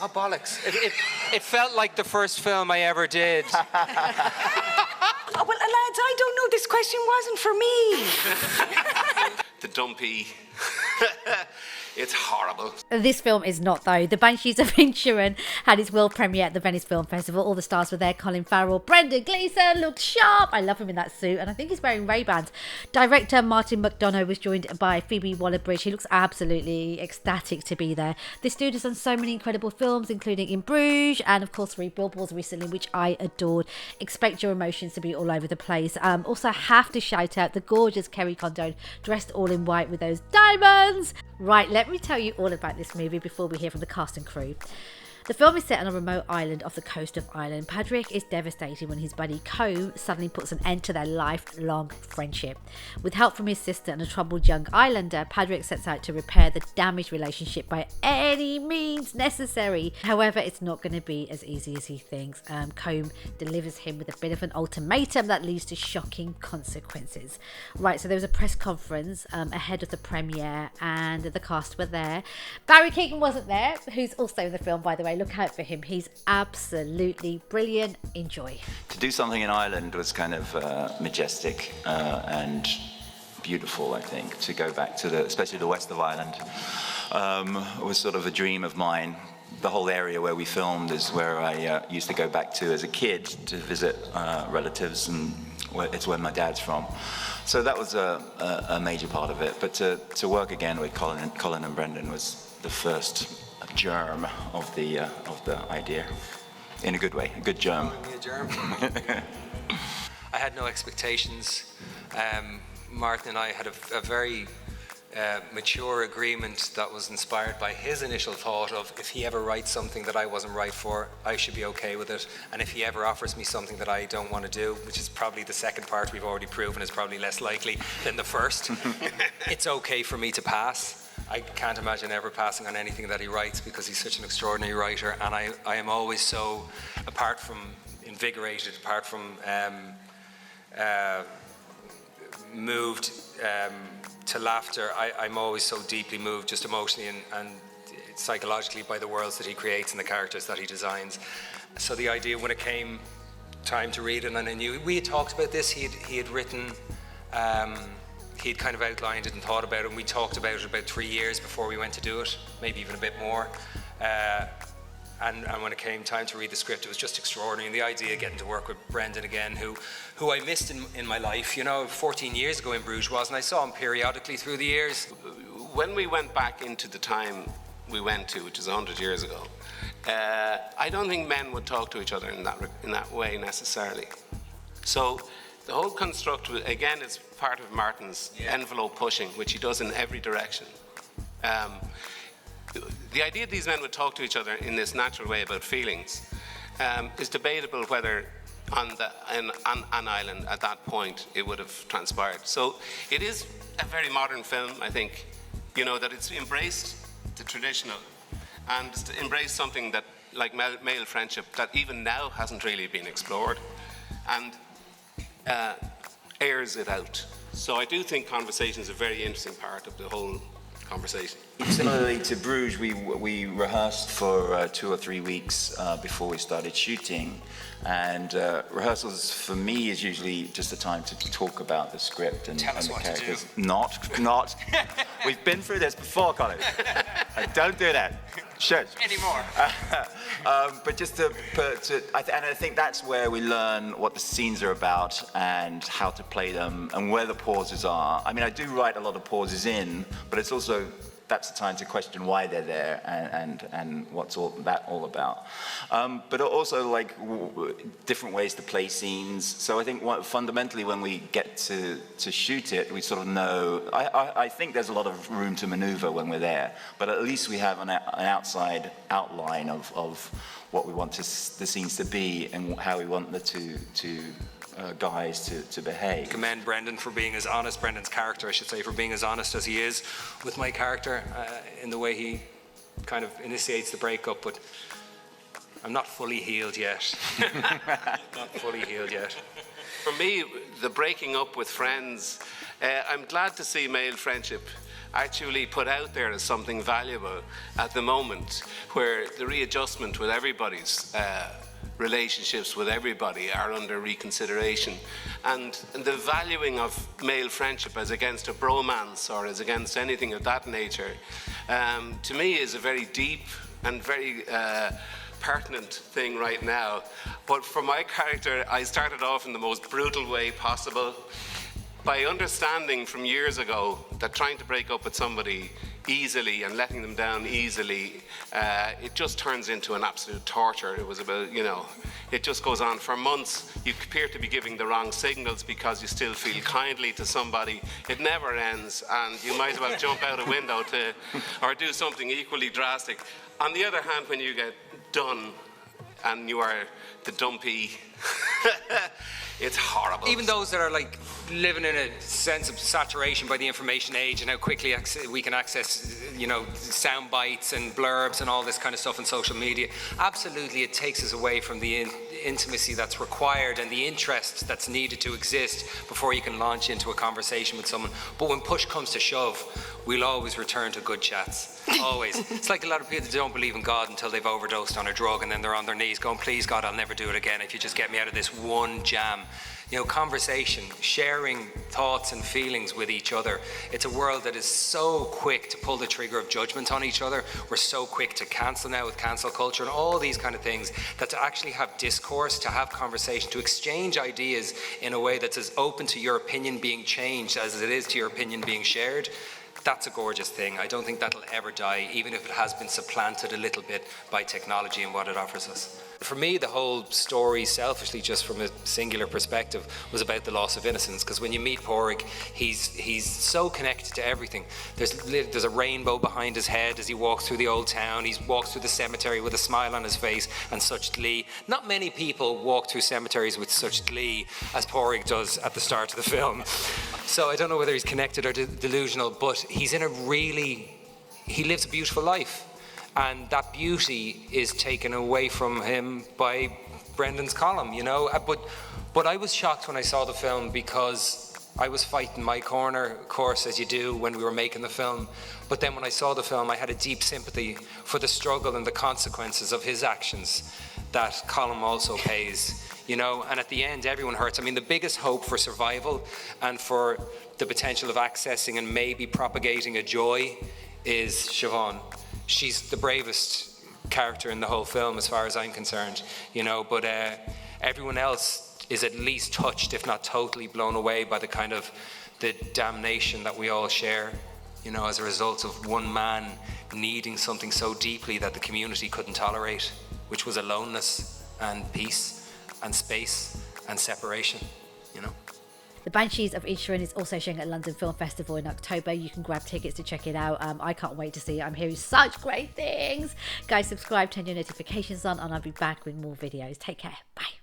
Oh, bollocks. It felt like the first film I ever did. Oh, well, lads, I don't know. This question wasn't for me. The dumpy. It's horrible. This film is not, though. The Banshees of Inisherin had its world premiere at the Venice Film Festival. All the stars were there. Colin Farrell, Brendan Gleeson looked sharp. I love him in that suit, and I think he's wearing Ray-Bans. Director Martin McDonagh was joined by Phoebe Waller-Bridge. He looks absolutely ecstatic to be there. This dude has done so many incredible films, including In Bruges and, of course, 3 Billboards recently, which I adored. Expect your emotions to be all over the place. Also, have to shout out the gorgeous Kerry Condon, dressed all in white with those diamonds. Right, let me tell you all about this movie before we hear from the cast and crew. The film is set on a remote island off the coast of Ireland. Padraig is devastated when his buddy Colm suddenly puts an end to their lifelong friendship. With help from his sister and a troubled young islander, Padraig sets out to repair the damaged relationship by any means necessary. However, it's not going to be as easy as he thinks. Colm delivers him with a bit of an ultimatum that leads to shocking consequences. Right, so there was a press conference ahead of the premiere and the cast were there. Barry Keoghan wasn't there, who's also in the film, by the way. Look out for him. He's absolutely brilliant. Enjoy. To do something in Ireland was kind of majestic and beautiful, I think. To go back to especially the west of Ireland, was sort of a dream of mine. The whole area where we filmed is where I used to go back to as a kid to visit relatives, and it's where my dad's from. So that was a major part of it. But to work again with Colin and Brendan was the first germ of the idea, in a good way, a good germ. A germ. I had no expectations. Martin and I had a very mature agreement that was inspired by his initial thought of, if he ever writes something that I wasn't right for, I should be okay with it, and if he ever offers me something that I don't want to do, which is probably the second part we've already proven is probably less likely than the first, it's okay for me to pass. I can't imagine ever passing on anything that he writes because he's such an extraordinary writer, and I am always so, apart from invigorated, apart from moved to laughter, I'm always so deeply moved, just emotionally and psychologically, by the worlds that he creates and the characters that he designs. So the idea, when it came time to read it, and I knew we had talked about this, he had written. He'd kind of outlined it and thought about it, and we talked about it about 3 years before we went to do it, maybe even a bit more. And when it came time to read the script, it was just extraordinary. And the idea of getting to work with Brendan again, who I missed in my life, 14 years ago in Bruges was, and I saw him periodically through the years. When we went back into the time we went to, which is 100 years ago, I don't think men would talk to each other in that way necessarily. So the whole construct, again, is part of Martin's envelope pushing, which he does in every direction. The idea that these men would talk to each other in this natural way about feelings is debatable whether on an island at that point it would have transpired. So it is a very modern film, I think, that it's embraced the traditional and embraced something that, like male friendship, that even now hasn't really been explored, and airs it out. So I do think conversation is a very interesting part of the whole conversation. Similarly to Bruges, we rehearsed for 2 or 3 weeks before we started shooting, and rehearsals for me is usually just a time to talk about the script and the characters. Not. We've been through this before, Colin. Don't do that. Shush. Anymore. But I think that's where we learn what the scenes are about and how to play them and where the pauses are. I mean, I do write a lot of pauses in, but it's also, that's the time to question why they're there and what's that all about. But also like different ways to play scenes. So I think fundamentally when we get to shoot it, we sort of know, I think there's a lot of room to maneuver when we're there, but at least we have an outside outline of what we want the scenes to be and how we want the two guys to behave. Commend Brendan for being as honest, Brendan's character, I should say, for being as honest as he is with my character in the way he kind of initiates the breakup, but I'm not fully healed yet. Not fully healed yet. For me, the breaking up with friends, I'm glad to see male friendship actually put out there as something valuable at the moment, where the readjustment with everybody's relationships with everybody are under reconsideration, and the valuing of male friendship as against a bromance or as against anything of that nature, to me is a very deep and very pertinent thing right now. But for my character, I started off in the most brutal way possible, by understanding from years ago that trying to break up with somebody easily and letting them down easily, it just turns into an absolute torture. It was about, it just goes on for months. You appear to be giving the wrong signals because you still feel kindly to somebody. It never ends, and you might as well jump out a window or do something equally drastic. On the other hand, when you get done and you are the dumpy, it's horrible. Even those that are like living in a sense of saturation by the information age and how quickly we can access, sound bites and blurbs and all this kind of stuff on social media, absolutely it takes us away from the intimacy that's required and the interest that's needed to exist before you can launch into a conversation with someone. But when push comes to shove, we'll always return to good chats. Always. It's like a lot of people that don't believe in God until they've overdosed on a drug, and then they're on their knees going, please God, I'll never do it again if you just get me out of this one jam. Conversation, sharing thoughts and feelings with each other. It's a world that is so quick to pull the trigger of judgment on each other. We're so quick to cancel now with cancel culture and all these kind of things, that to actually have discourse, to have conversation, to exchange ideas in a way that's as open to your opinion being changed as it is to your opinion being shared, that's a gorgeous thing. I don't think that'll ever die, even if it has been supplanted a little bit by technology and what it offers us. For me, the whole story, selfishly, just from a singular perspective, was about the loss of innocence. Because when you meet Pádraig, he's so connected to everything. There's a rainbow behind his head as he walks through the old town. He walks through the cemetery with a smile on his face and such glee. Not many people walk through cemeteries with such glee as Pádraig does at the start of the film. So I don't know whether he's connected or delusional, but he lives a beautiful life. And that beauty is taken away from him by Brendan's column, But I was shocked when I saw the film, because I was fighting my corner, of course, as you do when we were making the film. But then when I saw the film, I had a deep sympathy for the struggle and the consequences of his actions that Colin also pays, And at the end, everyone hurts. I mean, the biggest hope for survival and for the potential of accessing and maybe propagating a joy is Siobhan. She's the bravest character in the whole film, as far as I'm concerned, but everyone else is at least touched, if not totally blown away by the damnation that we all share, as a result of one man needing something so deeply that the community couldn't tolerate, which was aloneness and peace and space and separation, The Banshees of Inisherin is also showing at London Film Festival in October. You can grab tickets to check it out. I can't wait to see it. I'm hearing such great things. Guys, subscribe, turn your notifications on, and I'll be back with more videos. Take care. Bye.